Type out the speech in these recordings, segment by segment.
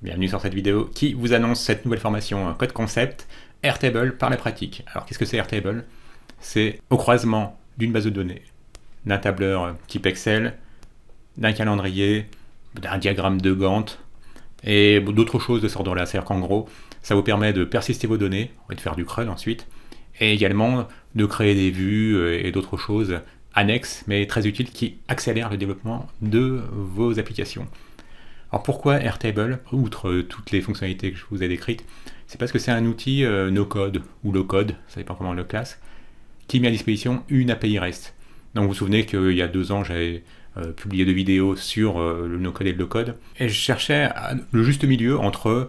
Bienvenue sur cette vidéo qui vous annonce cette nouvelle formation Code Concept, Airtable par la pratique. Alors qu'est-ce que c'est Airtable? C'est au croisement d'une base de données, d'un tableur type Excel, d'un calendrier, d'un diagramme de Gantt et d'autres choses de ce ordre-là. C'est-à-dire qu'en gros, ça vous permet de persister vos données et de faire du CRUD ensuite, et également de créer des vues et d'autres choses annexes, mais très utiles, qui accélèrent le développement de vos applications. Alors pourquoi Airtable, outre toutes les fonctionnalités que je vous ai décrites? C'est parce que c'est un outil no-code ou low-code, ça dépend comment on le classe, qui met à disposition une API REST. Donc vous vous souvenez qu'il y a 2 ans, j'avais publié 2 vidéos sur le no-code et le low-code, et je cherchais le juste milieu entre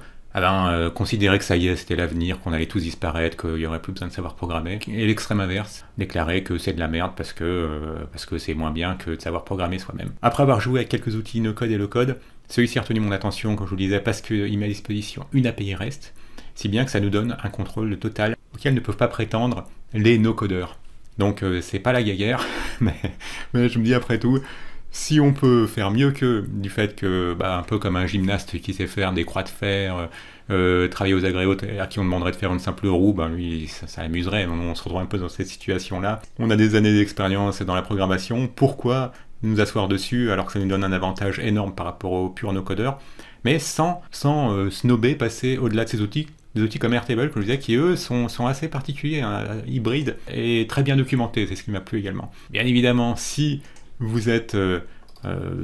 considérer que ça y est, c'était l'avenir, qu'on allait tous disparaître, qu'il n'y aurait plus besoin de savoir programmer, et l'extrême inverse, déclarer que c'est de la merde parce que c'est moins bien que de savoir programmer soi-même. Après avoir joué avec quelques outils no-code et low-code, celui-ci a retenu mon attention, comme je vous le disais, parce qu'il met à disposition une API REST, si bien que ça nous donne un contrôle total auquel ne peuvent pas prétendre les no-codeurs. Donc c'est pas la guéguerre, mais je me dis après tout, si on peut faire mieux qu'eux, du fait que, un peu comme un gymnaste qui sait faire des croix de fer, travailler aux agréaux, à qui on demanderait de faire une simple roue, lui, ça amuserait. On se retrouve un peu dans cette situation-là. On a des années d'expérience dans la programmation, pourquoi nous asseoir dessus alors que ça nous donne un avantage énorme par rapport aux purs no-codeurs, mais sans snober, passer au-delà de ces outils, des outils comme Airtable, comme je disais, qui eux sont assez particuliers, hybrides et très bien documentés, c'est ce qui m'a plu également. Bien évidemment, si vous êtes,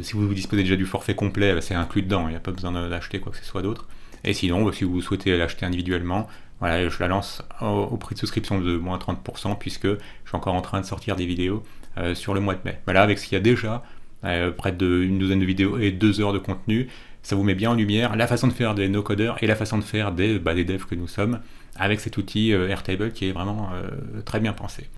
si vous disposez déjà du forfait complet, c'est inclus dedans, il n'y a pas besoin d'acheter quoi que ce soit d'autre. Et sinon, si vous souhaitez l'acheter individuellement, voilà, je la lance au prix de souscription de moins 30%, puisque je suis encore en train de sortir des vidéos sur le mois de mai. Voilà, avec ce qu'il y a déjà, près d'une douzaine de vidéos et 2 heures de contenu, ça vous met bien en lumière la façon de faire des no-codeurs et la façon de faire des devs que nous sommes, avec cet outil Airtable qui est vraiment très bien pensé.